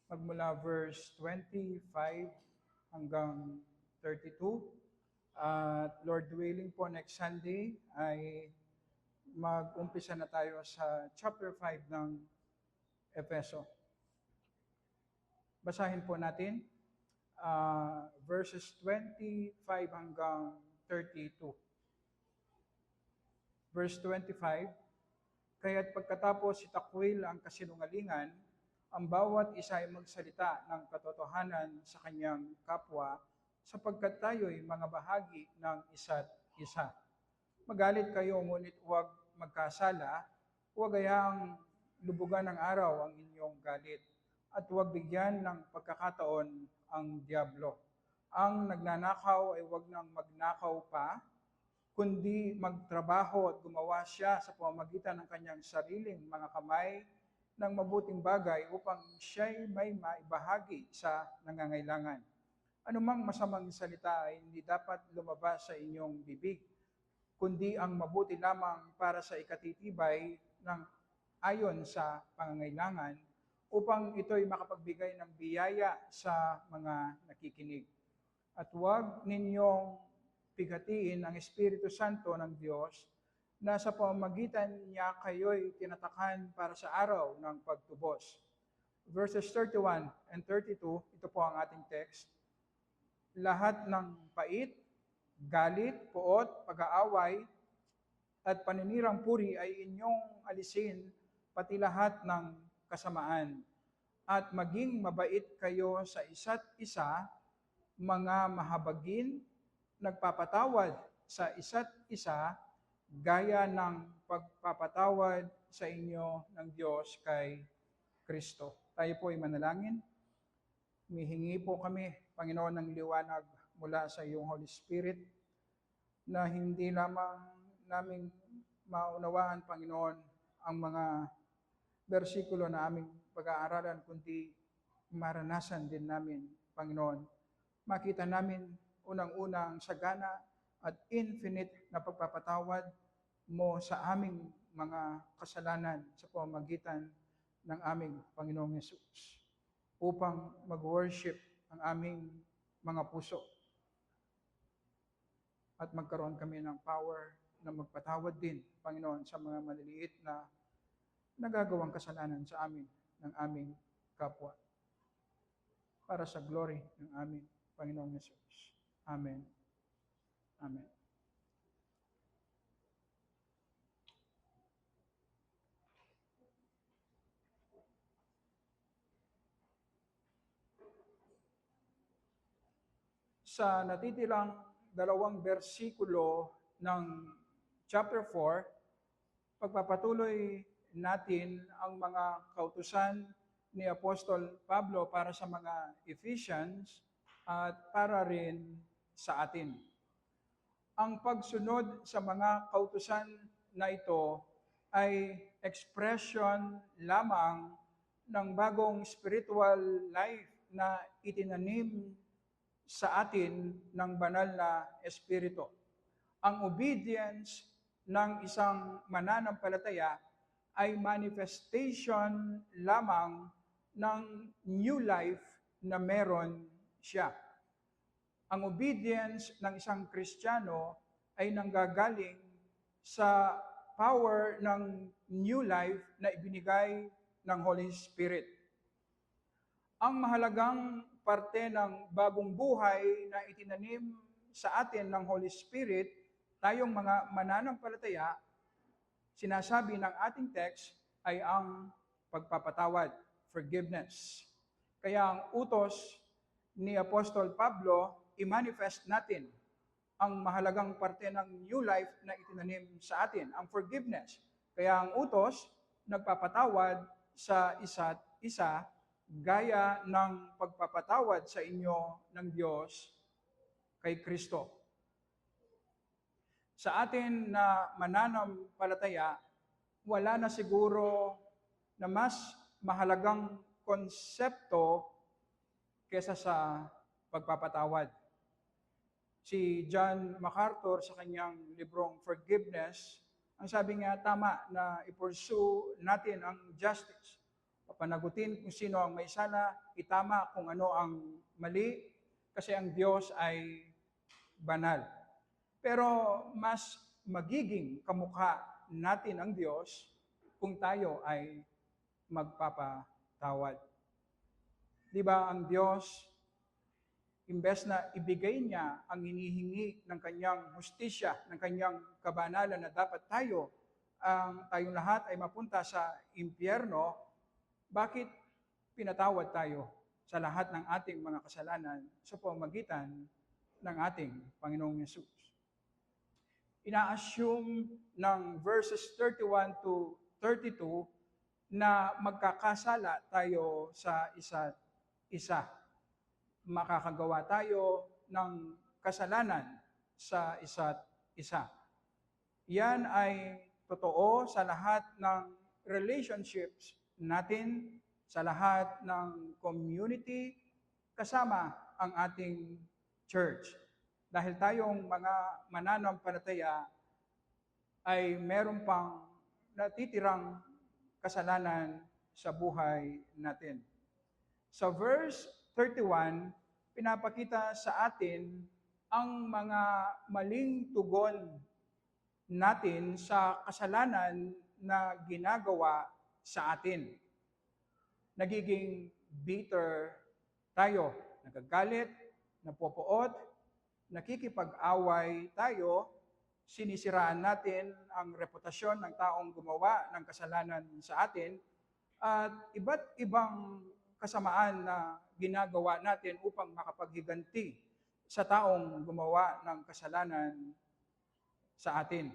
magmula verse 25 hanggang 32. At Lord willing po, next Sunday ay mag-umpisa na tayo sa chapter 5 ng Efeso. Basahin po natin verses 25 hanggang 32. Verse 25, kaya't pagkatapos itakwil ang kasinungalingan, ang bawat isa ay magsalita ng katotohanan sa kanyang kapwa, sapagkat tayo'y mga bahagi ng isa't isa. Magalit kayo, ngunit huwag magkasala, huwag hayaang lubugan ng araw ang inyong galit, at huwag bigyan ng pagkakataon ang diablo. Ang nagnanakaw ay huwag nang magnakaw pa, kundi magtrabaho at gumawa siya sa pamamagitan ng kanyang sariling mga kamay ng mabuting bagay upang siya'y may maibahagi sa nangangailangan. Anumang masamang salita ay hindi dapat lumabas sa inyong bibig, kundi ang mabuti lamang para sa ikatitibay ng ayon sa pangangailangan, upang ito'y makapagbigay ng biyaya sa mga nakikinig. At huwag ninyong pighatiin ang Espiritu Santo ng Diyos na sa pamamagitan niya kayo'y tinatakan para sa araw ng pagtubos. Verses 31 and 32, ito po ang ating text. Lahat ng pait, galit, puot, pag-aaway, at paninirang puri ay inyong alisin, pati lahat ng kasamaan. At maging mabait kayo sa isa't isa, mga mahabagin, nagpapatawad sa isa't isa, gaya ng pagpapatawad sa inyo ng Diyos kay Kristo. Tayo po ay manalangin. Humihingi po kami, Panginoon, ng liwanag mula sa iyong Holy Spirit, na hindi lamang naming maunawaan, Panginoon, ang mga bersikulo na aming pag-aaralan, kundi maranasan din namin, Panginoon. Makita namin unang-una ang sagana at infinite na pagpapatawad mo sa aming mga kasalanan sa pamamagitan ng aming Panginoong Yesus, upang mag-worship ang aming mga puso at magkaroon kami ng power na magpatawad din, Panginoon, sa mga maliliit na nagagawang kasalanan sa amin ng aming kapwa, para sa glory ng aming Panginoong Yesus. Amen. Amen. Sa natitirang 2 bersikulo ng chapter 4, pagpapatuloy natin ang mga kautusan ni Apostol Pablo para sa mga Ephesians at para rin sa atin. Ang pagsunod sa mga kautusan na ito ay expression lamang ng bagong spiritual life na itinanim sa atin ng banal na Espiritu. Ang obedience ng isang mananampalataya ay manifestation lamang ng new life na meron siya. Ang obedience ng isang Kristiyano ay nanggagaling sa power ng new life na ibinigay ng Holy Spirit. Ang mahalagang parte ng bagong buhay na itinanim sa atin ng Holy Spirit, tayong mga mananampalataya, sinasabi ng ating text ay ang pagpapatawad, forgiveness. Kaya ang utos ni Apostol Pablo, i-manifest natin ang mahalagang parte ng new life na itinanim sa atin, ang forgiveness. Kaya ang utos, nagpapatawad sa isa't isa, gaya ng pagpapatawad sa inyo ng Diyos kay Kristo. Sa atin na mananampalataya, wala na siguro na mas mahalagang konsepto kesa sa pagpapatawad. Si John MacArthur sa kanyang librong Forgiveness, ang sabi niya, tama na i-pursue natin ang justice Papanagutin kung sino ang may sala, itama kung ano ang mali, kasi ang Diyos ay banal. Pero mas magiging kamukha natin ang Diyos kung tayo ay magpapatawad. Di ba ang Diyos, imbes na ibigay niya ang hinihingi ng kanyang hustisya, ng kanyang kabanalan na dapat tayong lahat ay mapunta sa impyerno, bakit pinatawad tayo sa lahat ng ating mga kasalanan sa pamamagitan ng ating Panginoong Yesus? Ina-assume ng verses 31 to 32 na magkakasala tayo sa isa't isa. Makakagawa tayo ng kasalanan sa isa't isa. Yan ay totoo sa lahat ng relationships natin, sa lahat ng community, kasama ang ating church. Dahil tayong mga mananampalataya ay meron pang natitirang kasalanan sa buhay natin. Sa verse 31, pinapakita sa atin ang mga maling tugon natin sa kasalanan na ginagawa sa atin. Nagiging bitter tayo, nagagalit, napopoot, nakikipag-away tayo, sinisiraan natin ang reputasyon ng taong gumawa ng kasalanan sa atin, at iba't ibang kasamaan na ginagawa natin upang makapaghiganti sa taong gumawa ng kasalanan sa atin.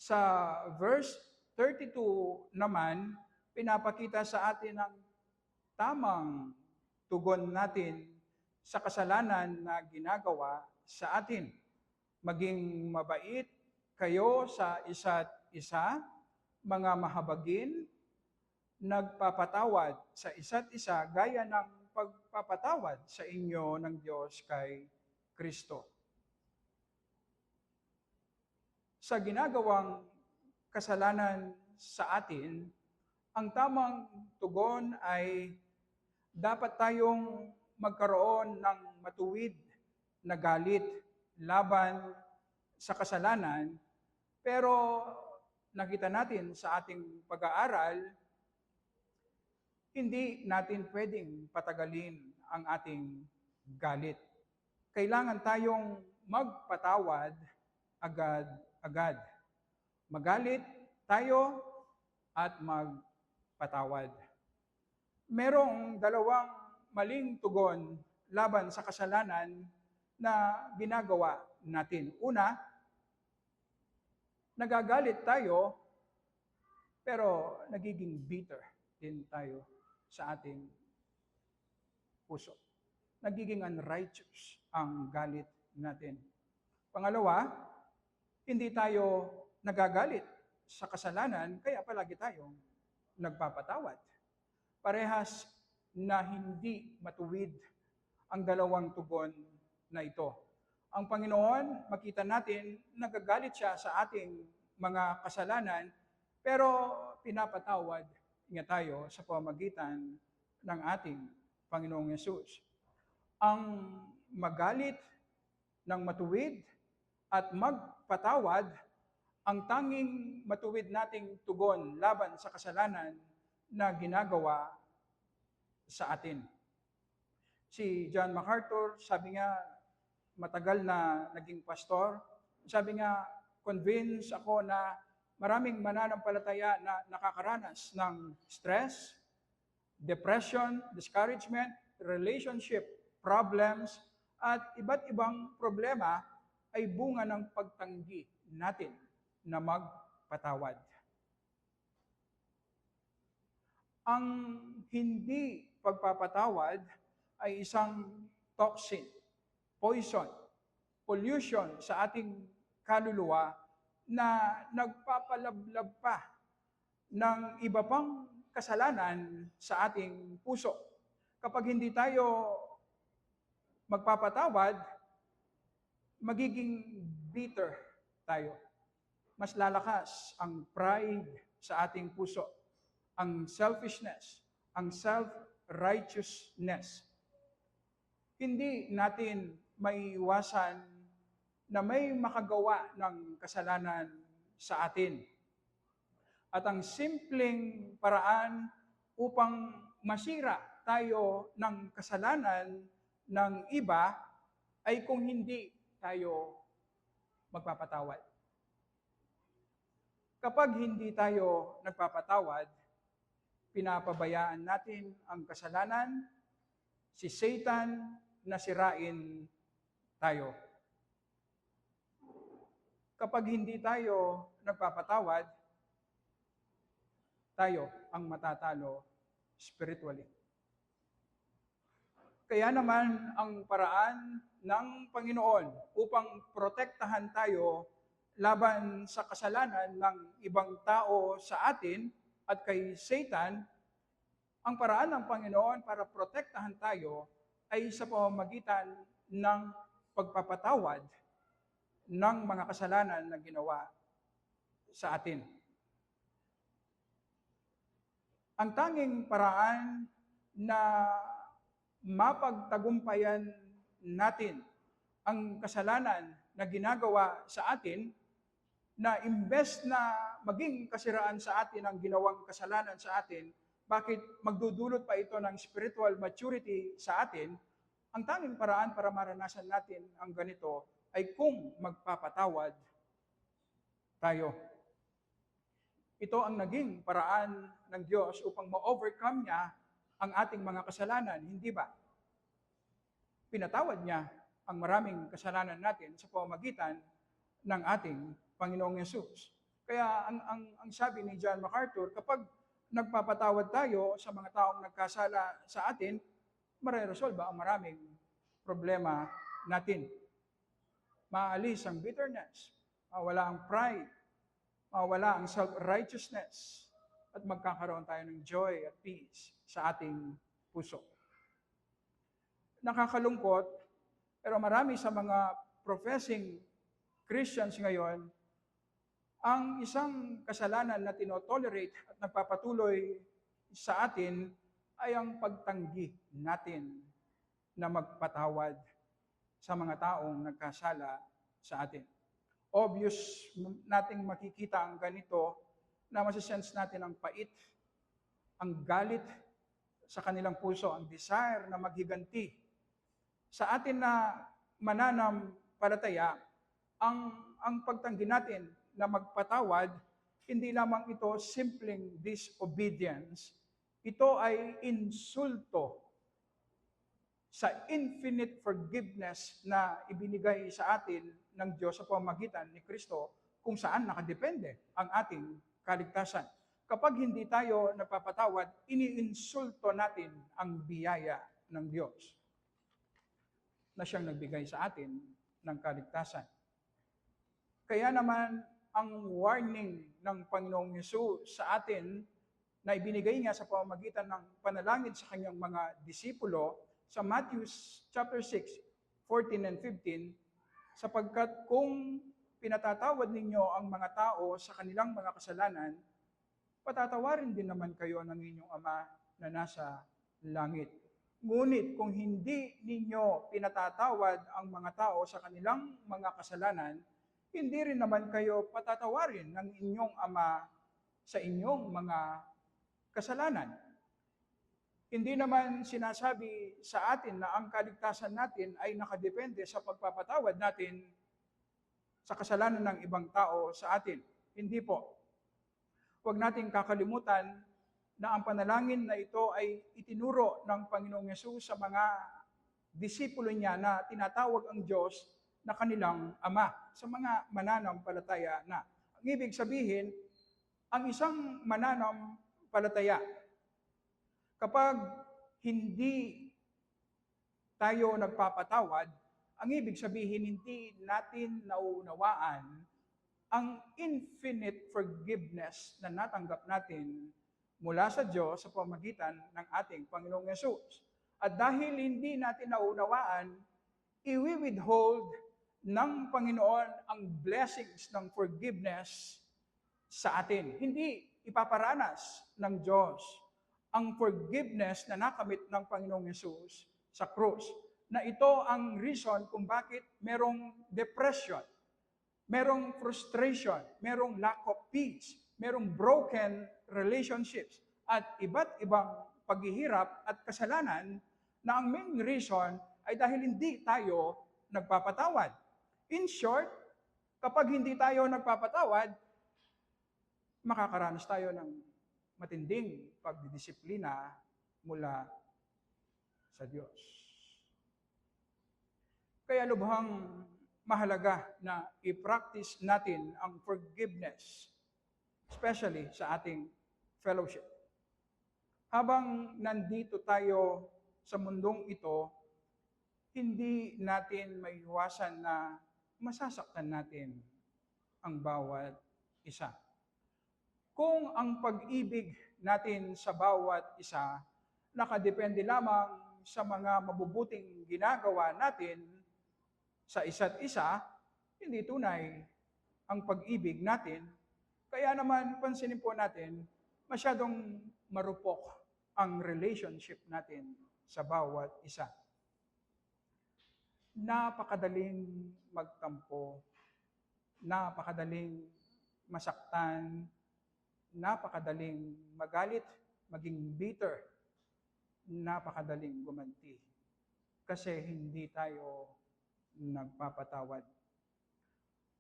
Sa verse 32 naman, pinapakita sa atin ang tamang tugon natin sa kasalanan na ginagawa sa atin. Maging mabait kayo sa isa't isa, mga mahabagin, nagpapatawad sa isa't isa gaya ng pagpapatawad sa inyo ng Diyos kay Kristo. Sa ginagawang kasalanan sa atin, ang tamang tugon ay dapat tayong magkaroon ng matuwid na galit laban sa kasalanan, pero nakita natin sa ating pag-aaral, hindi natin pwedeng patagalin ang ating galit. Kailangan tayong magpatawad agad-agad. Magalit tayo at magpatawad. Merong dalawang maling tugon laban sa kasalanan na ginagawa natin. Una, nagagalit tayo, pero nagiging bitter din tayo sa ating puso. Nagiging unrighteous ang galit natin. Pangalawa, hindi tayo nagagalit sa kasalanan, kaya palagi tayong nagpapatawad. Parehas na hindi matuwid ang dalawang tugon na ito. Ang Panginoon, makita natin, nagagalit siya sa ating mga kasalanan, pero pinapatawad niya tayo sa pamamagitan ng ating Panginoong Yesus. Ang magalit ng matuwid at magpatawad, ang tanging matuwid nating tugon laban sa kasalanan na ginagawa sa atin. Si John MacArthur, sabi nga, matagal na naging pastor, sabi nga, convinced ako na maraming mananampalataya na nakakaranas ng stress, depression, discouragement, relationship problems, at iba't ibang problema ay bunga ng pagtanggi natin na magpatawad. Ang hindi pagpapatawad ay isang toxin, poison, pollution sa ating kaluluwa na nagpapalablab pa ng iba pang kasalanan sa ating puso. Kapag hindi tayo magpapatawad, magiging bitter tayo. Mas lalakas ang pride sa ating puso ang selfishness, ang self-righteousness. Hindi natin maiiwasan na may makagawa ng kasalanan sa atin. At ang simpleng paraan upang masira tayo ng kasalanan ng iba ay kung hindi tayo magpapatawad. Kapag hindi tayo nagpapatawad, pinapabayaan natin ang kasalanan, si Satan na sirain tayo. Kapag hindi tayo nagpapatawad, tayo ang matatalo spiritually. Kaya naman ang paraan ng Panginoon upang protektahan tayo laban sa kasalanan ng ibang tao sa atin at kay Satan, ang paraan ng Panginoon para protektahan tayo ay sa pamamagitan ng pagpapatawad ng mga kasalanan na ginawa sa atin. Ang tanging paraan na mapagtagumpayan natin ang kasalanan na ginagawa sa atin, na imbes na maging kasiraan sa atin ang ginawang kasalanan sa atin, bakit magdudulot pa ito ng spiritual maturity sa atin, ang tanging paraan para maranasan natin ang ganito ay kung magpapatawad tayo. Ito ang naging paraan ng Diyos upang ma-overcome niya ang ating mga kasalanan, hindi ba? Pinatawad niya ang maraming kasalanan natin sa pamamagitan ng ating Panginoong Yesus. Kaya ang sabi ni John MacArthur, kapag nagpapatawad tayo sa mga taong nagkasala sa atin, mareresolba ang maraming problema natin. Maalis ang bitterness, mawala ang pride, mawala ang self-righteousness, at magkakaroon tayo ng joy at peace sa ating puso. Nakakalungkot, pero marami sa mga professing Christians ngayon, ang isang kasalanan na tinotolerate at nagpapatuloy sa atin ay ang pagtanggi natin na magpatawad sa mga taong nagkasala sa atin. Obvious nating makikita ang ganito na masisense natin ang pait, ang galit sa kanilang puso, ang desire na maghiganti. Sa atin na mananampalataya, ang pagtanggi natin na magpatawad, hindi lamang ito simpleng disobedience, ito ay insulto sa infinite forgiveness na ibinigay sa atin ng Diyos sa pamamagitan ni Kristo, kung saan nakadepende ang ating kaligtasan. Kapag hindi tayo nagpapatawad, iniinsulto natin ang biyaya ng Diyos na siyang nagbigay sa atin ng kaligtasan. Kaya naman, ang warning ng Panginoong Yesus sa atin na ibinigay niya sa pamamagitan ng panalangin sa kanyang mga disipulo sa Matthew chapter 6, 14 and 15, sapagkat kung pinatatawad ninyo ang mga tao sa kanilang mga kasalanan, patatawarin din naman kayo ng inyong Ama na nasa langit. Ngunit kung hindi ninyo pinatatawad ang mga tao sa kanilang mga kasalanan, hindi rin naman kayo patatawarin ng inyong Ama sa inyong mga kasalanan. Hindi naman sinasabi sa atin na ang kaligtasan natin ay nakadepende sa pagpapatawad natin sa kasalanan ng ibang tao sa atin. Hindi po. Huwag nating kakalimutan na ang panalangin na ito ay itinuro ng Panginoong Yesus sa mga disipulo niya na tinatawag ang Diyos na kanilang Ama, sa mga mananampalataya na. Ang ibig sabihin, ang isang mananampalataya, kapag hindi tayo nagpapatawad, ang ibig sabihin, hindi natin nauunawaan ang infinite forgiveness na natanggap natin mula sa Diyos sa pamamagitan ng ating Panginoong Yesus. At dahil hindi natin naunawaan, i-withhold ng Panginoon ang blessings ng forgiveness sa atin. Hindi ipaparanas ng Diyos ang forgiveness na nakamit ng Panginoong Yesus sa krus. Na ito ang reason kung bakit merong depression, merong frustration, merong lack of peace, merong broken relationships, at iba't ibang paghihirap at kasalanan na ang main reason ay dahil hindi tayo nagpapatawad. In short, kapag hindi tayo nagpapatawad, makakaranas tayo ng matinding pagdidisiplina mula sa Diyos. Kaya lubhang mahalaga na i-practice natin ang forgiveness, especially sa ating fellowship. Habang nandito tayo sa mundong ito, hindi natin maiiwasan na masasaktan natin ang bawat isa. Kung ang pag-ibig natin sa bawat isa nakadepende lamang sa mga mabubuting ginagawa natin sa isa't isa, hindi tunay ang pag-ibig natin. Kaya naman, pansinin po natin, masyadong marupok ang relationship natin sa bawat isa. Napakadaling magtampo, napakadaling masaktan, napakadaling magalit, maging bitter, napakadaling gumanti. Kasi hindi tayo nagpapatawad.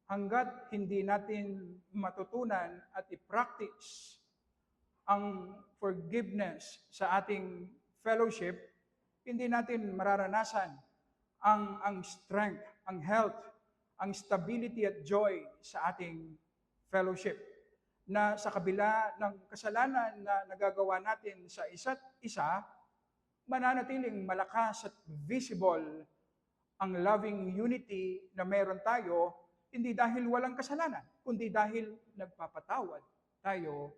Hanggat hindi natin matutunan at i-practice ang forgiveness sa ating fellowship, hindi natin mararanasan ang strength, ang health, ang stability at joy sa ating fellowship. Na sa kabila ng kasalanan na nagagawa natin sa isa't isa, mananatiling malakas at visible ang loving unity na meron tayo, hindi dahil walang kasalanan, kundi dahil nagpapatawad tayo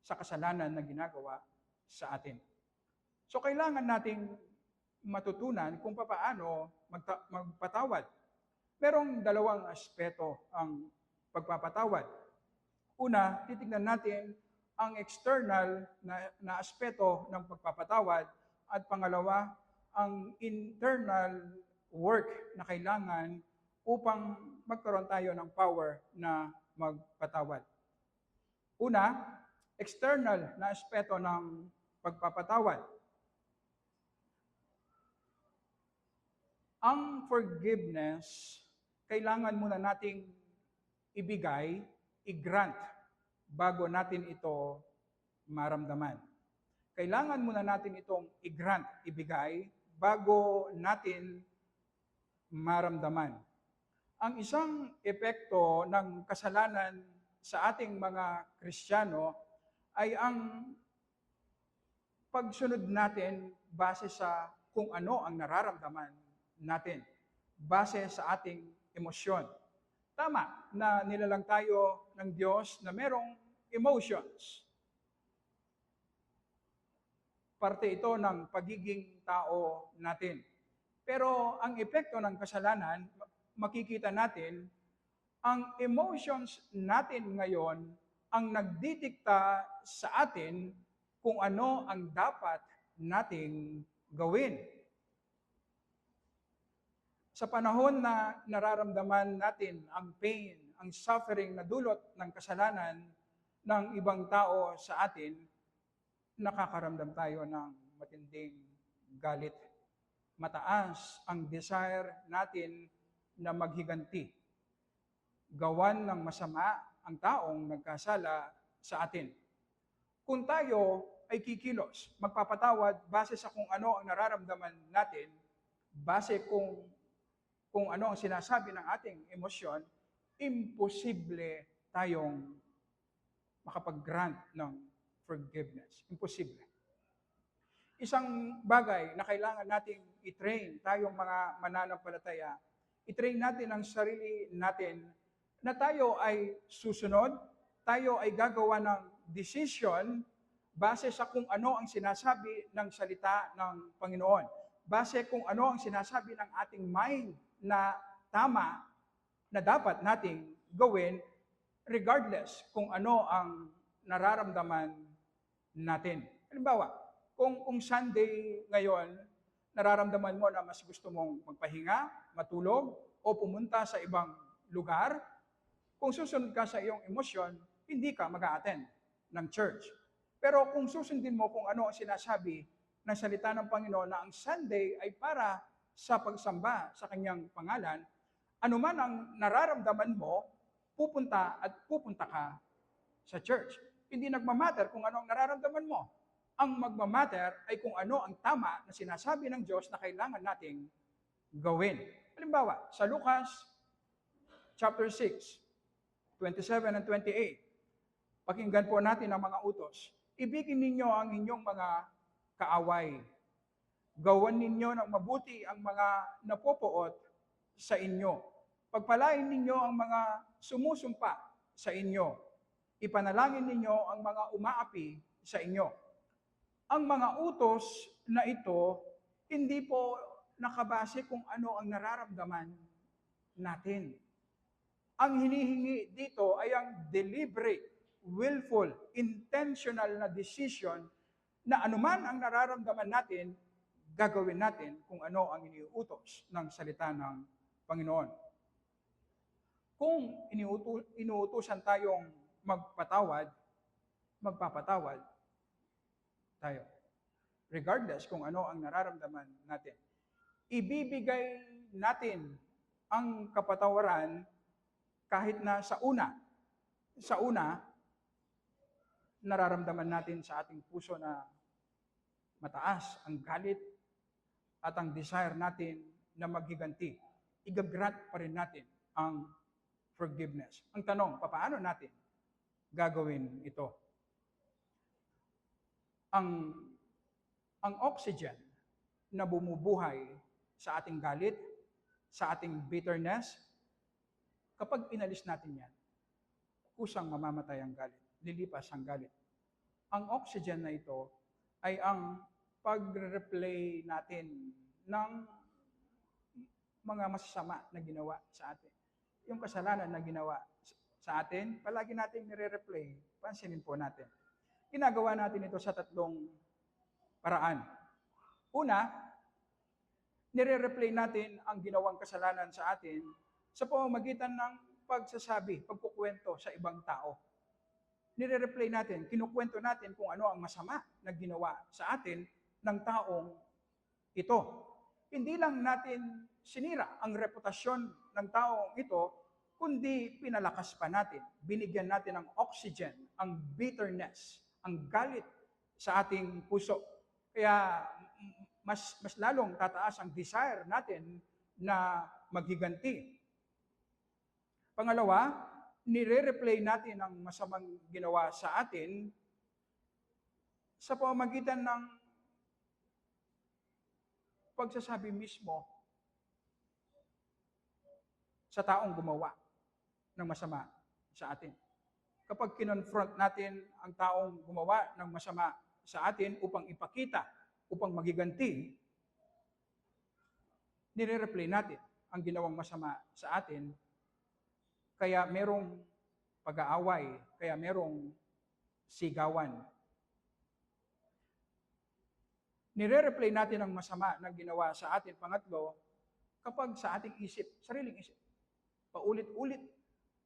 sa kasalanan na ginagawa sa atin. So kailangan nating matutunan kung paano magpatawad. Merong dalawang aspeto ang pagpapatawad. Una, titignan natin ang external na aspeto ng pagpapatawad, at pangalawa, ang internal work na kailangan upang magkaroon tayo ng power na magpatawad. Una, external na aspeto ng pagpapatawad. Ang forgiveness, kailangan muna nating ibigay, i-grant, bago natin ito maramdaman. Kailangan muna natin itong i-grant, ibigay, bago natin maramdaman. Ang isang epekto ng kasalanan sa ating mga Kristiyano ay ang pagsunod natin base sa kung ano ang nararamdaman natin, base sa ating emosyon. Tama na nilalang tayo ng Diyos na merong emotions. Parte ito ng pagiging tao natin. Pero ang epekto ng kasalanan, makikita natin, ang emotions natin ngayon ang nagdidikta sa atin kung ano ang dapat nating gawin. Sa panahon na nararamdaman natin ang pain, ang suffering na dulot ng kasalanan ng ibang tao sa atin, nakakaramdam tayo ng matinding galit. Mataas ang desire natin na maghiganti. Gawan ng masama ang taong nagkasala sa atin. Kung tayo ay kikilos, magpapatawad base sa kung ano ang nararamdaman natin, base kung ano ang sinasabi ng ating emosyon, imposible tayong makapag-grant ng forgiveness. Imposible. Isang bagay na kailangan nating i-train tayong mga mananampalataya, i-train natin ang sarili natin na tayo ay susunod, tayo ay gagawa ng decision base sa kung ano ang sinasabi ng salita ng Panginoon. Base kung ano ang sinasabi ng ating mind na tama na dapat nating gawin regardless kung ano ang nararamdaman natin. Halimbawa, kung Sunday ngayon, nararamdaman mo na mas gusto mong magpahinga, matulog, o pumunta sa ibang lugar, kung susunod ka sa iyong emosyon, hindi ka mag-a-attend ng church. Pero kung susundin mo kung ano ang sinasabi ng salita ng Panginoon na ang Sunday ay para sa pagsamba sa kanyang pangalan, anuman ang nararamdaman mo, pupunta ka sa church. Hindi nagmamatter kung ano ang nararamdaman mo. Ang magmamatter ay kung ano ang tama na sinasabi ng Diyos na kailangan nating gawin. Halimbawa, sa Lucas chapter 6, 27 and 28, pakinggan po natin ang mga utos. Ibigin ninyo ang inyong mga kaaway. Gawan ninyo ng mabuti ang mga napopoot sa inyo. Pagpalain ninyo ang mga sumusumpa sa inyo. Ipanalangin ninyo ang mga umaapi sa inyo. Ang mga utos na ito, hindi po nakabase kung ano ang nararamdaman natin. Ang hinihingi dito ay ang deliberate, willful, intentional na decision na anuman ang nararamdaman natin, gagawin natin kung ano ang iniuutos ng salita ng Panginoon. Kung inuutusan tayong magpatawad, magpapatawad tayo. Regardless kung ano ang nararamdaman natin. Ibibigay natin ang kapatawaran kahit na sa una, nararamdaman natin sa ating puso na mataas ang galit at ang desire natin na maghiganti. Igagrant pa rin natin ang forgiveness. Ang tanong, paano natin gagawin ito? Ang oxygen na bumubuhay sa ating galit, sa ating bitterness, kapag pinalis natin yan, kusang mamamatay ang galit, lilipas ang galit. Ang oxygen na ito ay ang pag-replay natin ng mga masasama na ginawa sa atin. Yung kasalanan na ginawa sa atin, palagi natin nire-replay. Pansinin po natin. Ginagawa natin ito sa 3 paraan. Una, nire-replay natin ang ginawang kasalanan sa atin sa pamamagitan ng pagsasabi, pagkukwento sa ibang tao. Nire-replay natin, kinukwento natin kung ano ang masama na ginawa sa atin ng taong ito. Hindi lang natin sinira ang reputasyon ng taong ito, kundi pinalakas pa natin. Binigyan natin ng oxygen, ang bitterness, ang galit sa ating puso. Kaya mas lalong tataas ang desire natin na maghiganti. Pangalawa, nire-replay natin ang masamang ginawa sa atin sa pamamagitan ng pagsasabi mismo sa taong gumawa ng masama sa atin. Kapag kinonfront natin ang taong gumawa ng masama sa atin upang ipakita, upang magiganti, nire-replay natin ang ginawang masama sa atin. Kaya merong pag-aaway, kaya merong sigawan. Nire-replay natin ang masama na ginawa sa atin. Pangatlo, kapag sa ating isip, sariling isip, paulit-ulit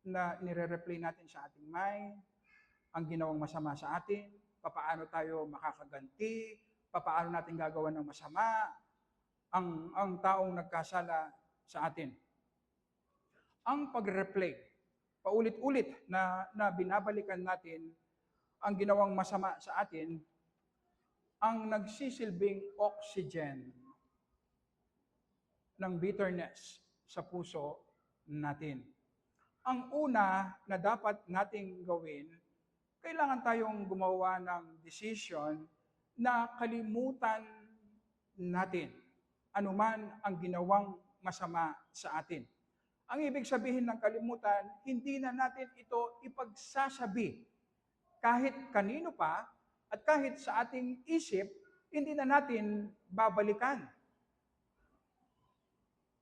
na nire-replay natin sa ating mind ang ginawang masama sa atin, papaano tayo makakaganti, papaano natin gagawa ng masama ang taong nagkasala sa atin. Ang pag-replay, paulit-ulit na binabalikan natin ang ginawang masama sa atin, ang nagsisilbing oxygen ng bitterness sa puso natin. Ang una na dapat nating gawin, kailangan tayong gumawa ng decision na kalimutan natin anuman ang ginawang masama sa atin. Ang ibig sabihin ng kalimutan, hindi na natin ito ipagsasabi kahit kanino pa at kahit sa ating isip, hindi na natin babalikan.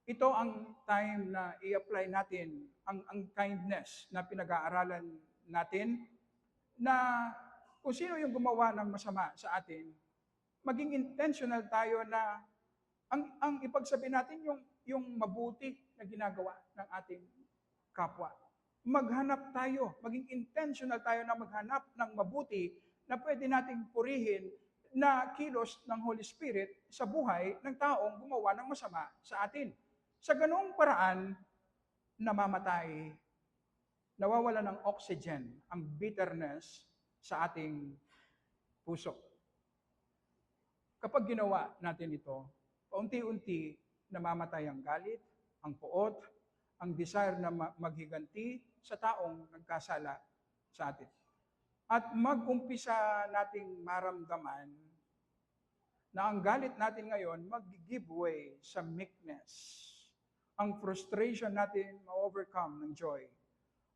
Ito ang time na i-apply natin ang kindness na pinag-aaralan natin na kung sino yung gumawa ng masama sa atin, maging intentional tayo na ang ipagsabi natin yung mabuti na ginagawa ng ating kapwa. Maghanap tayo, maging intentional tayo na maghanap ng mabuti na pwede nating purihin na kilos ng Holy Spirit sa buhay ng taong gumawa ng masama sa atin. Sa ganoong paraan, namamatay, nawawala ng oxygen, ang bitterness sa ating puso. Kapag ginawa natin ito, paunti-unti namamatay ang galit, ang puot, ang desire na maghiganti sa taong nagkasala sa atin. At mag-umpisa nating maramdaman na ang galit natin ngayon mag-give way sa meekness. Ang frustration natin ma-overcome ng joy.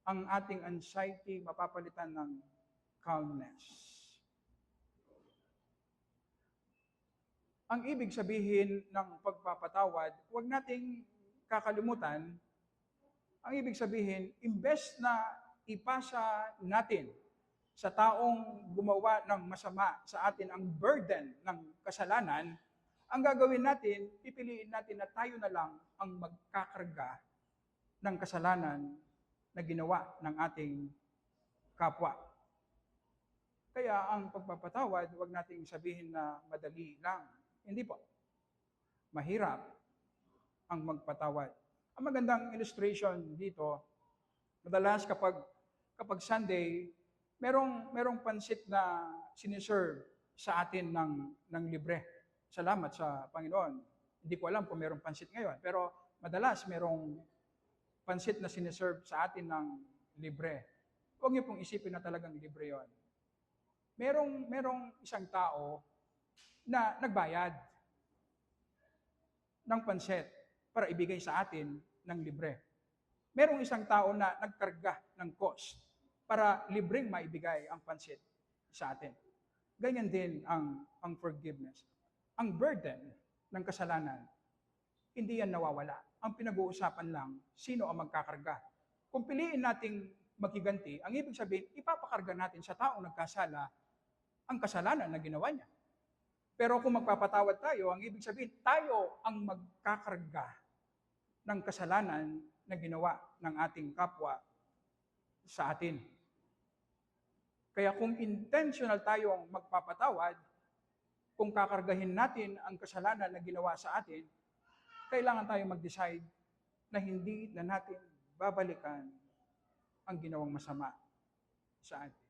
Ang ating anxiety mapapalitan ng calmness. Ang ibig sabihin ng pagpapatawad, huwag nating kakalimutan, ang ibig sabihin, imbes na ipasa natin sa taong gumawa ng masama sa atin ang burden ng kasalanan, ang gagawin natin, pipiliin natin na tayo na lang ang magkakarga ng kasalanan na ginawa ng ating kapwa. Kaya ang pagpapatawad, huwag nating sabihin na madali lang. Hindi po. Mahirap ang magpatawad. Ang magandang illustration dito, madalas kapag Sunday, merong pansit na siniserve sa atin ng libre. Salamat sa Panginoon. Hindi ko alam kung merong pansit ngayon, pero madalas merong pansit na siniserve sa atin ng libre. Huwag niyo pong isipin na talagang libre yon. Merong isang tao na nagbayad ng pansit para ibigay sa atin ng libre. Merong isang tao na nagkarga ng cost para libreng maibigay ang pansit sa atin. Ganyan din ang forgiveness. Ang burden ng kasalanan, hindi yan nawawala. Ang pinag-uusapan lang, sino ang magkakarga. Kung piliin nating maghiganti, ang ibig sabihin, ipapakarga natin sa taong nagkasala ang kasalanan na ginawa niya. Pero kung magpapatawad tayo, ang ibig sabihin, tayo ang magkakarga ng kasalanan na ginawa ng ating kapwa sa atin. Kaya kung intentional tayong magpapatawad, kung kakargahin natin ang kasalanan na ginawa sa atin, kailangan tayong mag-decide na hindi na natin babalikan ang ginawang masama sa atin.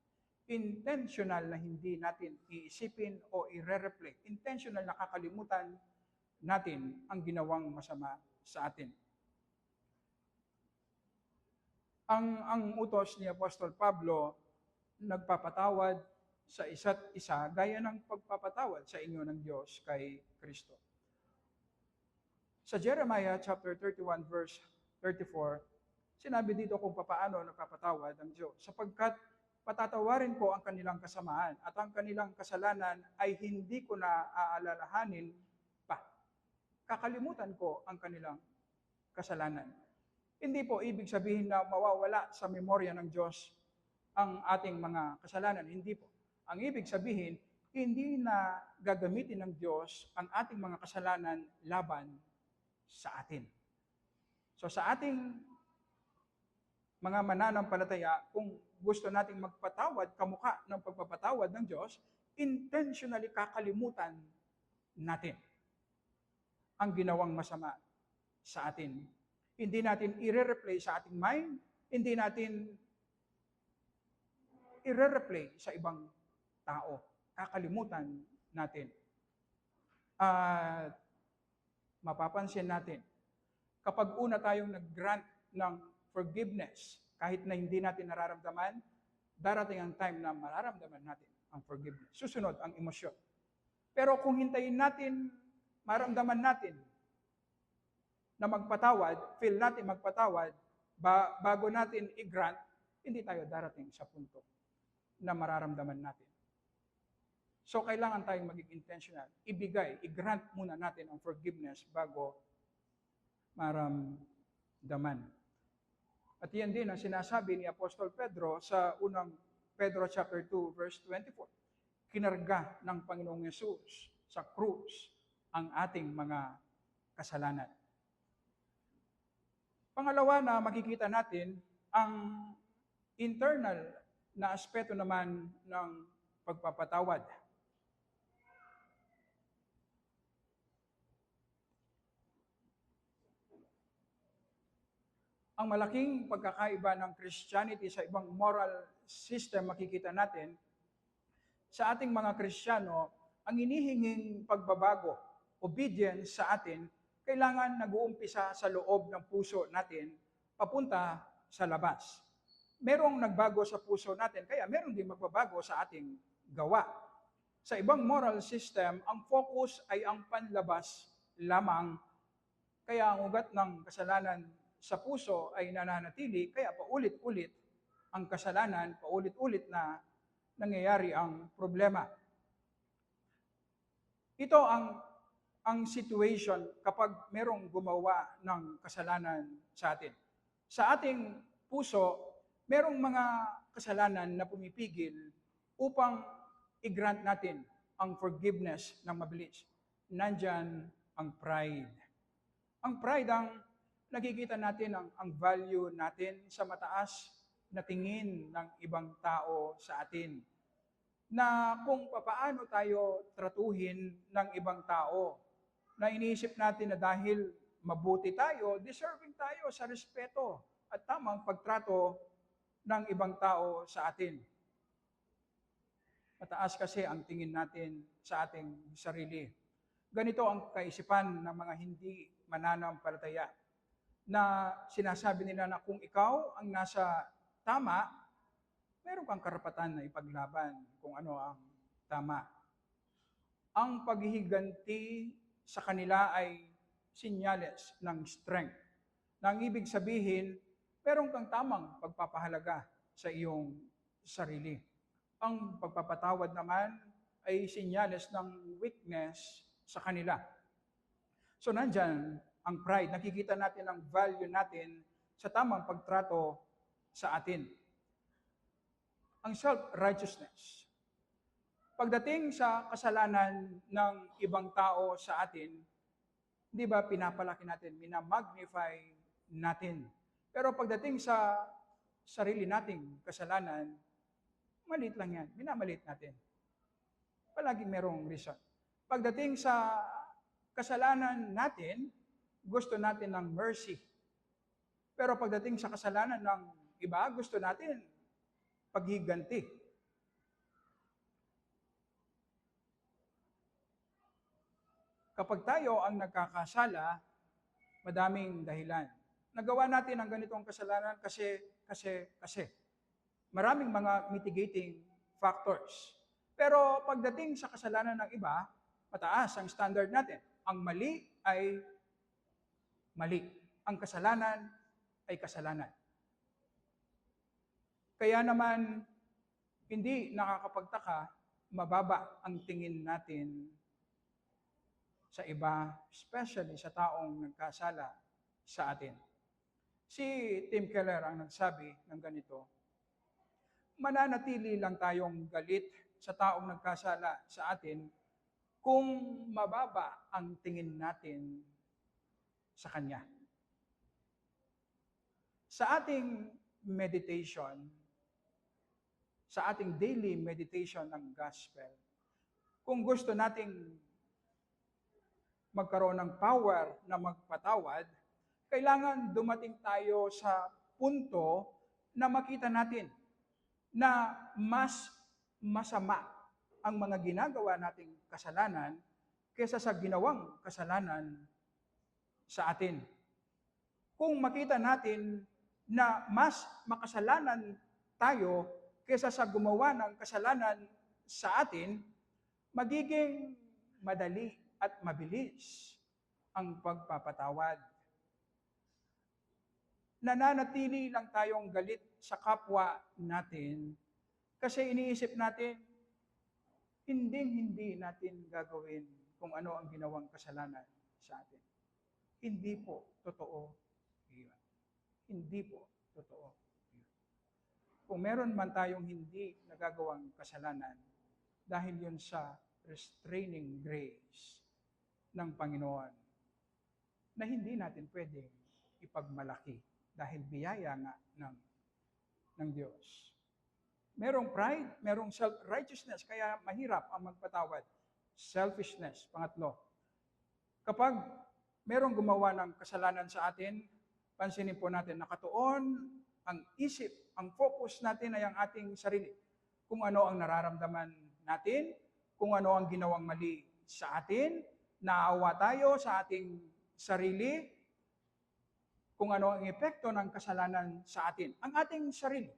Intentional na hindi natin iisipin o i-reflect. Intentional na kakalimutan natin ang ginawang masama sa atin. Ang utos ni Apostol Pablo, nagpapatawad sa isa't isa, gaya ng pagpapatawad sa inyo ng Diyos kay Kristo. Sa Jeremiah chapter 31 verse 34, sinabi dito kung paano nagpapatawad ang Diyos. Sapagkat patatawarin ko ang kanilang kasamaan at ang kanilang kasalanan ay hindi ko na aalalahanin pa. Kakalimutan ko ang kanilang kasalanan. Hindi po ibig sabihin na mawawala sa memorya ng Diyos ang ating mga kasalanan. Hindi po. Ang ibig sabihin, hindi na gagamitin ng Diyos ang ating mga kasalanan laban sa atin. So sa ating mga mananampalataya, kung gusto nating magpatawad, kamukha ng pagpapatawad ng Diyos, intentionally kakalimutan natin ang ginawang masama sa atin. Hindi natin i-replay sa ating mind, hindi natin i-replay sa ibang tao. Kakalimutan natin. At mapapansin natin, kapag una tayong nag-grant ng forgiveness, kahit na hindi natin nararamdaman, darating ang time na mararamdaman natin ang forgiveness. Susunod ang emosyon. Pero kung hintayin natin, maramdaman natin na magpatawad, feel natin magpatawad, bago natin i-grant, hindi tayo darating sa punto na mararamdaman natin. So, kailangan tayong maging intentional. Ibigay, i-grant muna natin ang forgiveness bago maramdaman. At yan din ang sinasabi ni Apostol Pedro sa unang Pedro chapter 2, verse 24. Kinarga ng Panginoong Yesus sa krus ang ating mga kasalanan. Pangalawa na makikita natin, ang internal na aspeto naman ng pagpapatawad. Ang malaking pagkakaiba ng Christianity sa ibang moral system makikita natin, sa ating mga Kristiyano, ang inihinging pagbabago, obedience sa atin, kailangan nag-uumpisa sa loob ng puso natin, papunta sa labas. Merong nagbago sa puso natin, kaya meron din magbabago sa ating gawa. Sa ibang moral system, ang focus ay ang panlabas lamang, kaya ang ugat ng kasalanan sa puso ay nananatili, kaya paulit-ulit ang kasalanan, paulit-ulit na nangyayari ang problema. Ito ang situation kapag merong gumawa ng kasalanan sa atin. Sa ating puso, merong mga kasalanan na pumipigil upang i-grant natin ang forgiveness ng mabilis. Nandyan ang pride. Ang pride ang nakikita natin ang value natin sa mataas na tingin ng ibang tao sa atin. Na kung papaano tayo tratuhin ng ibang tao. Na iniisip natin na dahil mabuti tayo, deserving tayo sa respeto at tamang pagtrato ng ibang tao sa atin. Mataas kasi ang tingin natin sa ating sarili. Ganito ang kaisipan ng mga hindi mananampalataya na sinasabi nila na kung ikaw ang nasa tama, meron kang karapatan na ipaglaban kung ano ang tama. Ang paghihiganti sa kanila ay sinyales ng strength. Nang ibig sabihin, meron kang tamang pagpapahalaga sa iyong sarili. Ang pagpapatawad naman ay sinyales ng weakness sa kanila. So nandyan ang pride. Nakikita natin ang value natin sa tamang pagtrato sa atin. Ang self-righteousness. Pagdating sa kasalanan ng ibang tao sa atin, di ba pinapalaki natin, minamagnify natin. Pero pagdating sa sarili nating kasalanan, maliit lang yan, minamaliit natin. Palaging merong reason. Pagdating sa kasalanan natin, gusto natin ng mercy. Pero pagdating sa kasalanan ng iba, gusto natin paghiganti. Kapag tayo ang nagkakasala, madaming dahilan. Nagawa natin ang ganitong kasalanan kasi. Maraming mga mitigating factors. Pero pagdating sa kasalanan ng iba, mataas ang standard natin. Ang mali ay mali. Ang kasalanan ay kasalanan. Kaya naman, hindi nakakapagtaka, mababa ang tingin natin sa iba, especially sa taong nagkasala sa atin. Si Tim Keller ang nagsabi ng ganito, mananatili lang tayong galit sa taong nagkasala sa atin kung mababa ang tingin natin sa kanya. Sa ating meditation, sa ating daily meditation ng gospel, kung gusto nating magkaroon ng power na magpatawad, kailangan dumating tayo sa punto na makita natin na mas masama ang mga ginagawa nating kasalanan kaysa sa ginawang kasalanan sa atin. Kung makita natin na mas makasalanan tayo kaysa sa gumawa ng kasalanan sa atin, magiging madali at mabilis ang pagpapatawad. Nananatili lang tayong galit sa kapwa natin kasi iniisip natin, hindi natin gagawin kung ano ang ginawang kasalanan sa atin. Hindi po totoo yun. Hindi po totoo yun. kung meron man tayong hindi nagagawang kasalanan, dahil yun sa restraining grace ng Panginoon na hindi natin pwedeng ipagmalaki dahil biyaya nga ng Diyos. Merong pride, merong self-righteousness, kaya mahirap ang magpatawad. Selfishness, pangatlo. Kapag merong gumawa ng kasalanan sa atin, pansinin po natin, nakatuon ang isip, ang focus natin ay ang ating sarili. Kung ano ang nararamdaman natin, kung ano ang ginawang mali sa atin, naawa tayo sa ating sarili, kung ano ang epekto ng kasalanan sa atin. Ang ating sarili,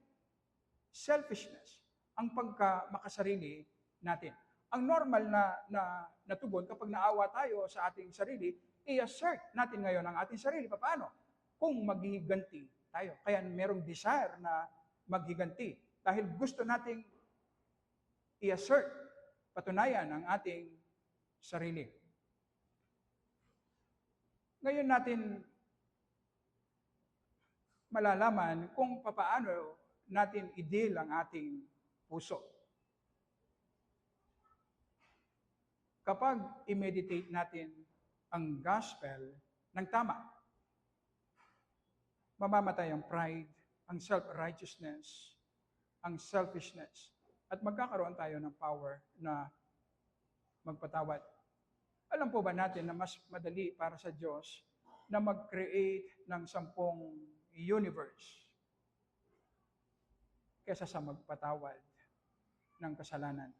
selfishness, ang pagkamakasarili natin. Ang normal na tugon kapag naawa tayo sa ating sarili, i-assert natin ngayon ang ating sarili. Paano? Kung maghiganti tayo. Kaya merong desire na maghiganti. Dahil gusto nating i-assert, patunayan ang ating sarili. Ngayon natin malalaman kung papaano natin i-deal ang ating puso. Kapag i-meditate natin ang gospel ng tama, mamamatay ang pride, ang self-righteousness, ang selfishness, at magkakaroon tayo ng power na magpatawad. Alam po ba natin na mas madali para sa Diyos na mag-create ng 10 universe kaysa sa magpatawad ng kasalanan?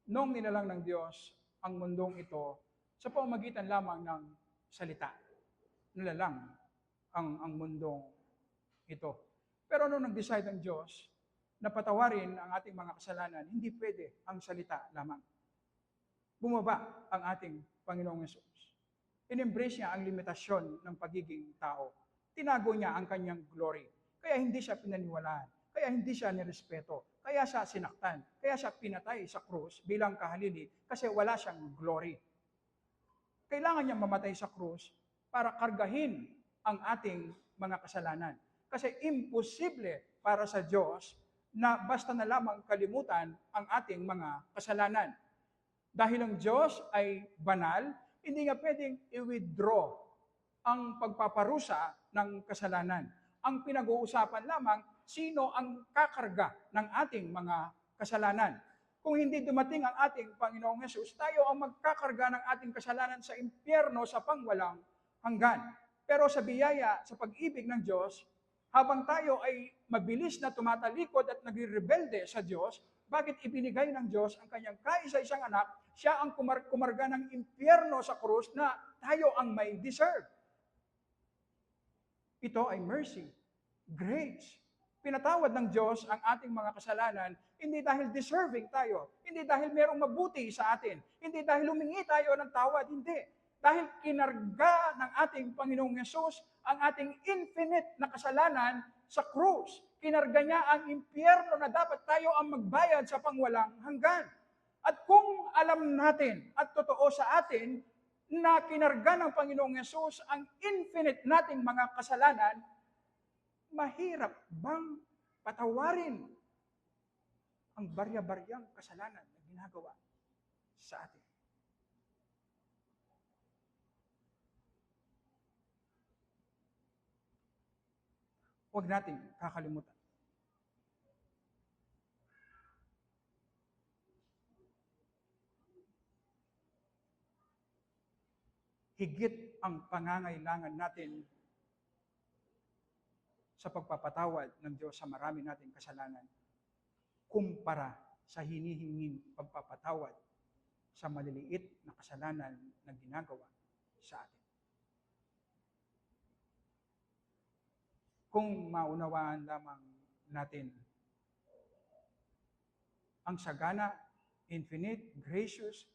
Noong nilalang ng Diyos ang mundong ito sa pamamagitan lamang ng salita, nilalang ang mundong ito. Pero nung nag-decide ang Diyos na patawarin ang ating mga kasalanan, hindi pwede ang salita lamang. Bumaba ang ating Panginoong Yesus. In-embrace niya ang limitasyon ng pagiging tao. Tinago niya ang kanyang glory. Kaya hindi siya pinaniwalaan. Kaya hindi siya nirespeto. Kaya siya sinaktan. Kaya siya pinatay sa krus bilang kahalili kasi wala siyang glory. Kailangan niya mamatay sa krus para kargahin ang ating mga kasalanan. Kasi imposible para sa Diyos na basta na lamang kalimutan ang ating mga kasalanan. Dahil ang Diyos ay banal, hindi nga pwedeng i-withdraw ang pagpaparusa ng kasalanan. Ang pinag-uusapan lamang, sino ang kakarga ng ating mga kasalanan. Kung hindi dumating ang ating Panginoong Hesus, tayo ang magkakarga ng ating kasalanan sa impyerno sa pangwalang hanggan. Pero sa biyaya, sa pag-ibig ng Diyos, habang tayo ay mabilis na tumatalikod at nagre-rebelde sa Diyos, bakit ibinigay ng Diyos ang kanyang kaisa-isang anak, siya ang kumarga ng impyerno sa krus na tayo ang may deserve. Ito ay mercy, grace. Pinatawad ng Diyos ang ating mga kasalanan, hindi dahil deserving tayo, hindi dahil merong mabuti sa atin, hindi dahil humingi tayo ng tawad, hindi. Dahil kinarga ng ating Panginoong Yesus ang ating infinite na kasalanan sa krus. Kinarga niya ang impyerno na dapat tayo ang magbayad sa pangwalang hanggan. At kung alam natin at totoo sa atin na kinarga ng Panginoong Yesus ang infinite nating mga kasalanan, mahirap bang patawarin ang barya-baryang kasalanan na ginagawa sa atin? Huwag nating kakalimutan. Higit ang pangangailangan natin sa pagpapatawad ng Diyos sa marami nating kasalanan kumpara sa hinihinging pagpapatawad sa maliliit na kasalanan na ginagawa sa atin. Kung maunawaan lamang natin ang sagana, infinite, gracious,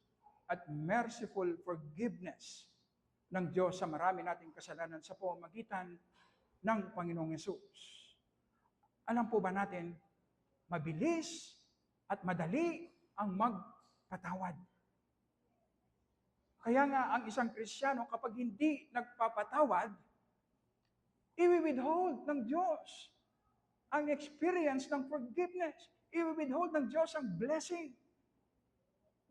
at merciful forgiveness ng Diyos sa marami nating kasalanan sa pamamagitan ng Panginoong Yesus. Alam po ba natin, mabilis at madali ang magpatawad. Kaya nga ang isang Kristiyano kapag hindi nagpapatawad, i-withhold ng Diyos ang experience ng forgiveness. I-withhold ng Diyos ang blessing.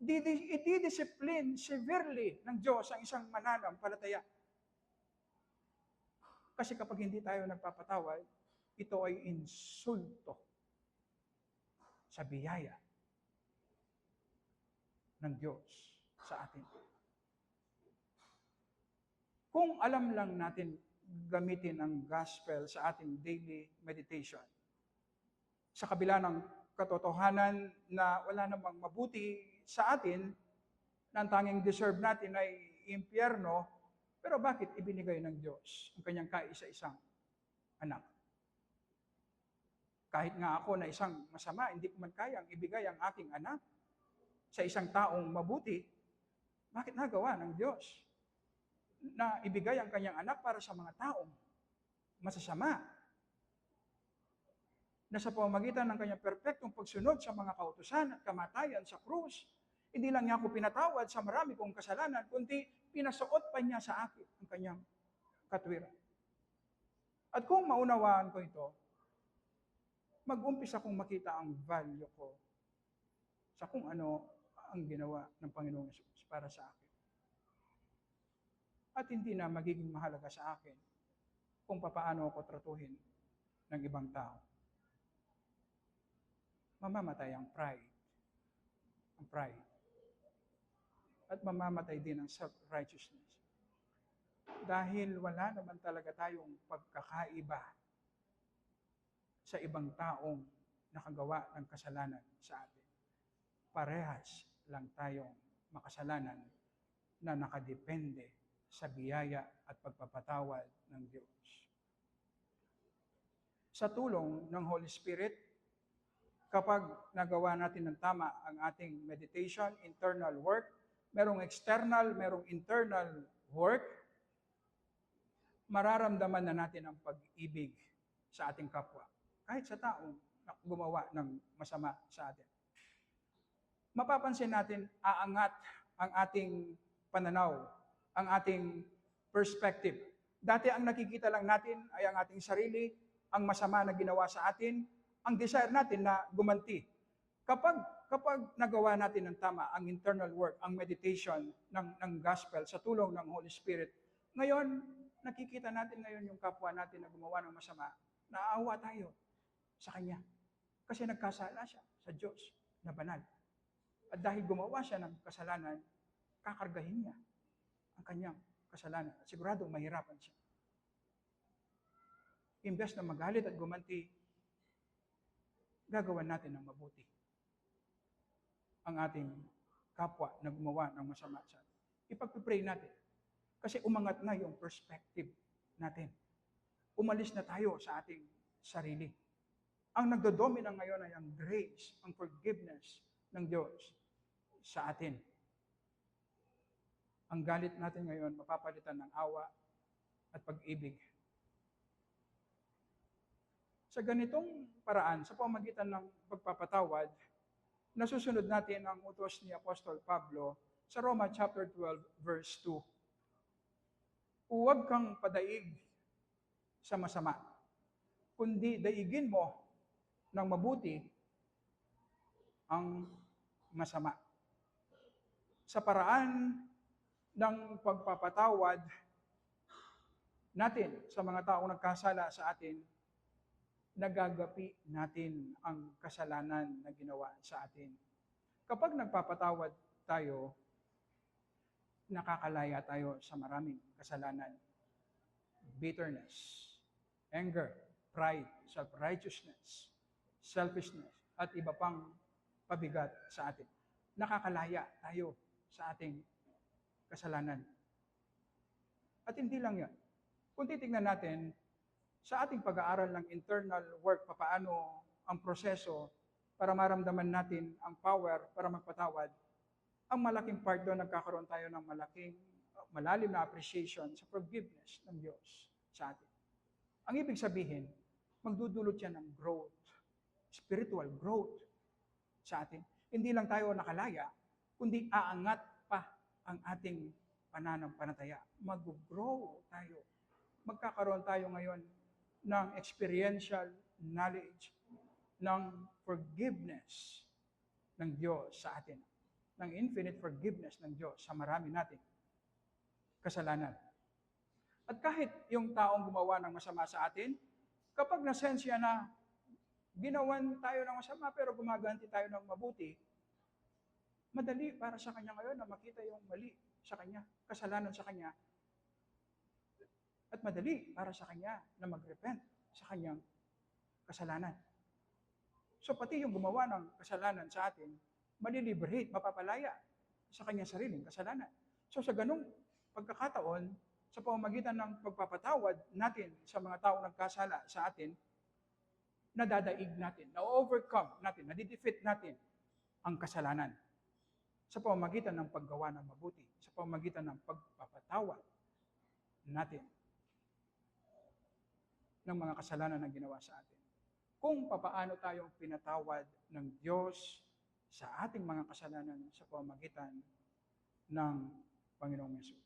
Ididiscipline severely ng Diyos ang isang mananampalataya. Kasi kapag hindi tayo nagpapatawad, ito ay insulto sa biyaya ng Diyos sa atin. Kung alam lang natin gamitin ang gospel sa ating daily meditation, sa kabila ng katotohanan na wala namang mabuti sa atin, na ang tanging deserve natin ay impyerno, pero bakit ibinigay ng Diyos ang kanyang kaisa-isang anak? Kahit nga ako na isang masama, hindi ko man kayang ibigay ang aking anak sa isang taong mabuti, bakit nagawa ng Diyos na ibigay ang kanyang anak para sa mga taong masasama? Na sa pamamagitan ng kanyang perpektong pagsunod sa mga kautusan at kamatayan sa krus, hindi lang niya ako pinatawad sa marami kong kasalanan, kundi pinasuot pa niya sa akin ang kanyang katwiran. At kung maunawaan ko ito, mag-umpisa kong makita ang value ko sa kung ano ang ginawa ng Panginoong Hesus para sa akin. At hindi na magiging mahalaga sa akin kung papaano ako tratuhin ng ibang tao. Mamamatay ang pride. Ang pride. At mamamatay din ang self-righteousness. Dahil wala naman talaga tayong pagkakaiba sa ibang taong nakagawa ng kasalanan sa atin. Parehas lang tayong makasalanan na nakadepende sa biyaya at pagpapatawad ng Diyos. Sa tulong ng Holy Spirit, kapag nagawa natin ng tama ang ating meditation, internal work, merong external, merong internal work, mararamdaman na natin ang pag-ibig sa ating kapwa. Kahit sa taong gumawa ng masama sa atin. Mapapansin natin, aangat ang ating pananaw, ang ating perspective. Dati ang nakikita lang natin ay ang ating sarili, ang masama na ginawa sa atin, ang desire natin na gumanti. Kapag nagawa natin ng tama ang internal work, ang meditation ng gospel sa tulong ng Holy Spirit, ngayon, nakikita natin ngayon yung kapwa natin na gumawa ng masama, naaawa tayo sa Kanya. Kasi nagkasala siya sa Diyos na banal. At dahil gumawa siya ng kasalanan, kakargahin niya ang kanyang kasalanan. At siguradong mahirapan siya. Imbes na magalit at gumanti, gagawan natin ng mabuti ang ating kapwa na gumawa ng masama sa atin. Ipagpipray natin. Kasi umangat na yung perspective natin. Umalis na tayo sa ating sarili. Ang nagdodomina ngayon ay ang grace, ang forgiveness ng Diyos sa atin. Ang galit natin ngayon mapapalitan ng awa at pag-ibig. Sa ganitong paraan, sa pamamagitan ng pagpapatawad, nasusunod natin ang utos ni Apostol Pablo sa Roma chapter 12, verse 2. Huwag kang padaig sa masama, kundi daigin mo ng mabuti ang masama. Sa paraan ng pagpapatawad natin sa mga taong nagkasala sa atin, nagagapi natin ang kasalanan na ginawa sa atin. Kapag nagpapatawad tayo, nakakalaya tayo sa maraming kasalanan. Bitterness, anger, pride, self-righteousness, selfishness, at iba pang pabigat sa atin. Nakakalaya tayo sa ating kasalanan. At hindi lang yan. Kung titignan natin, sa ating pag-aaral ng internal work, papaano ang proseso para maramdaman natin ang power para magpatawad, ang malaking part doon, nagkakaroon tayo ng malalim na appreciation sa forgiveness ng Diyos sa atin. Ang ibig sabihin, magdudulot yan ng growth, spiritual growth sa atin. Hindi lang tayo nakalaya, kundi aangat pa ang ating pananampalataya. Mag-grow tayo. Magkakaroon tayo ngayon ng experiential knowledge ng forgiveness ng Diyos sa atin. Ng infinite forgiveness ng Diyos sa marami nating kasalanan. At kahit yung taong gumawa ng masama sa atin, kapag nasensya na ginawan tayo ng masama pero gumaganti tayo ng mabuti, madali para sa kanya ngayon na makita yung mali sa kanya, kasalanan sa kanya, at madali para sa kanya na mag-repent sa kanyang kasalanan. So pati yung gumawa ng kasalanan sa atin, maliliberate, mapapalaya sa kanyang sariling kasalanan. So sa ganung pagkakataon, sa pamamagitan ng pagpapatawad natin sa mga taong nagkasala sa atin, nadadaig natin, na-overcome natin, nadidefeat natin ang kasalanan sa pamamagitan ng paggawa ng mabuti, sa pamamagitan ng pagpapatawad natin ng mga kasalanan na ginawa sa atin. Kung papaano tayong pinatawad ng Diyos sa ating mga kasalanan sa pamamagitan ng Panginoong Yesus.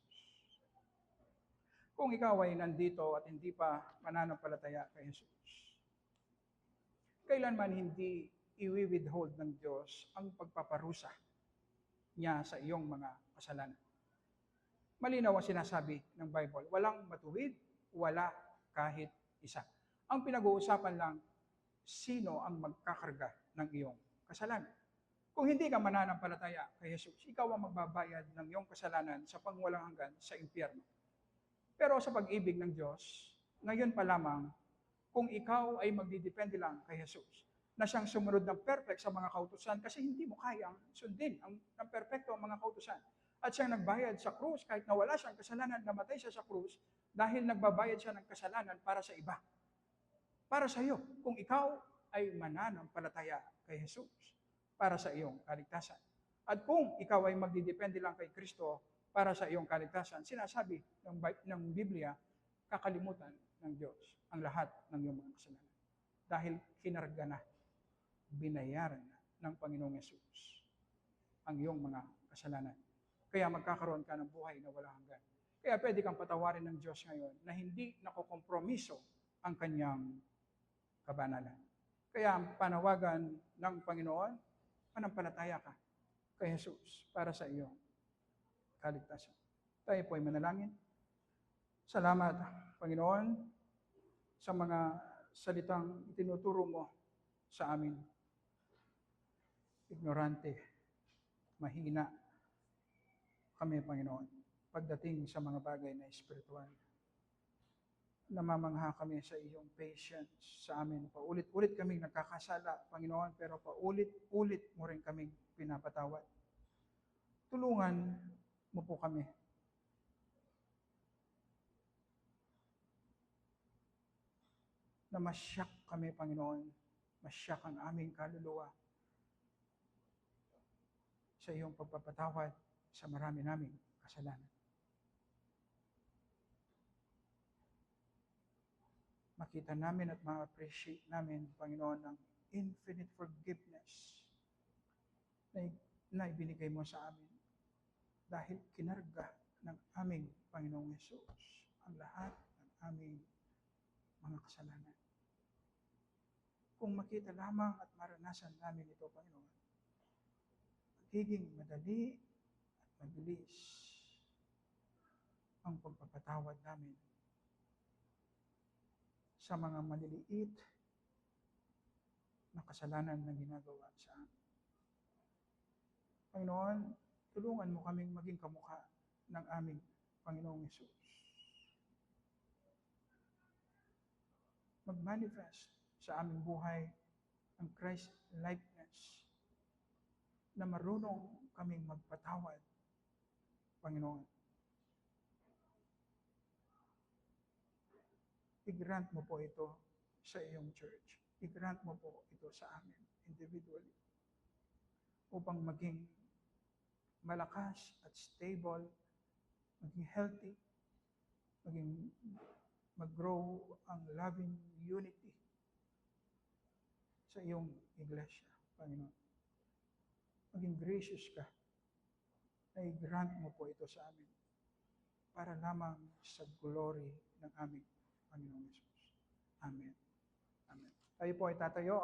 Kung ikaw ay nandito at hindi pa mananampalataya kay Jesus, kailanman hindi i-withhold ng Diyos ang pagpaparusa niya sa iyong mga kasalanan. Malinaw ang sinasabi ng Bible, walang matuwid, wala kahit isa. Ang pinag-uusapan lang, sino ang magkakarga ng iyong kasalanan. Kung hindi ka mananampalataya kay Jesus, ikaw ang magbabayad ng iyong kasalanan sa pangwalang hanggan sa impyerno. Pero sa pag-ibig ng Diyos, ngayon pa lamang, kung ikaw ay magdidepende lang kay Jesus, na siyang sumunod ng perfect sa mga kautusan, kasi hindi mo kayang sundin ang perfecto ang mga kautusan. At siyang nagbayad sa krus, kahit na wala siyang kasalanan, namatay siya sa krus, dahil nagbabayad siya ng kasalanan para sa iba. Para sa iyo, kung ikaw ay mananampalataya kay Jesus, para sa iyong kaligtasan. At kung ikaw ay magdidepende lang kay Kristo, para sa iyong kaligtasan, sinasabi ng Biblia, kakalimutan ng Diyos ang lahat ng iyong mga kasalanan. Dahil kinarga na, binayaran na ng Panginoong Yesus ang iyong mga kasalanan. Kaya magkakaroon ka ng buhay na walang hanggan. Kaya pwede kang patawarin ng Diyos ngayon na hindi nakokompromiso ang kanyang kabanalan. Kaya ang panawagan ng Panginoon, manampalataya ka kay Jesus para sa iyong kaligtasan. Tayo po ay manalangin. Salamat, Panginoon, sa mga salitang itinuturo mo sa amin. Ignorante, mahina kami, Panginoon, pagdating sa mga bagay na espiritual. Namamangha kami sa iyong patience sa amin. Paulit-ulit kaming nagkakasala, Panginoon, pero paulit-ulit mo rin kaming pinapatawad. Tulungan mo po kami. Na masyak kami, Panginoon. Masyak ang aming kaluluwa sa iyong pagpapatawad sa marami naming kasalanan. Makita namin at ma-appreciate namin, Panginoon, ang infinite forgiveness na ibinigay mo sa amin dahil kinarga ng aming Panginoong Yesus ang lahat ng aming mga kasalanan. Kung makita lamang at maranasan namin ito, Panginoon, magiging madali at mabilis ang pagpapatawad namin sa mga maliliit na kasalanan na ginagawa sa amin. Panginoon, tulungan mo kaming maging kamukha ng aming Panginoong Yesus. Mag-manifest sa aming buhay ang Christ-likeness na marunong kaming magpatawad, Panginoon. I-grant mo po ito sa iyong church. I-grant mo po ito sa amin individually upang maging malakas at stable, maging healthy, maging mag-grow ang loving unity sa iyong iglesia, Panginoon. Maging gracious ka na i-grant mo po ito sa amin para lamang sa glory ng aming Panginoong Yesus. Amen. Amen. Tayo po ay tatayo.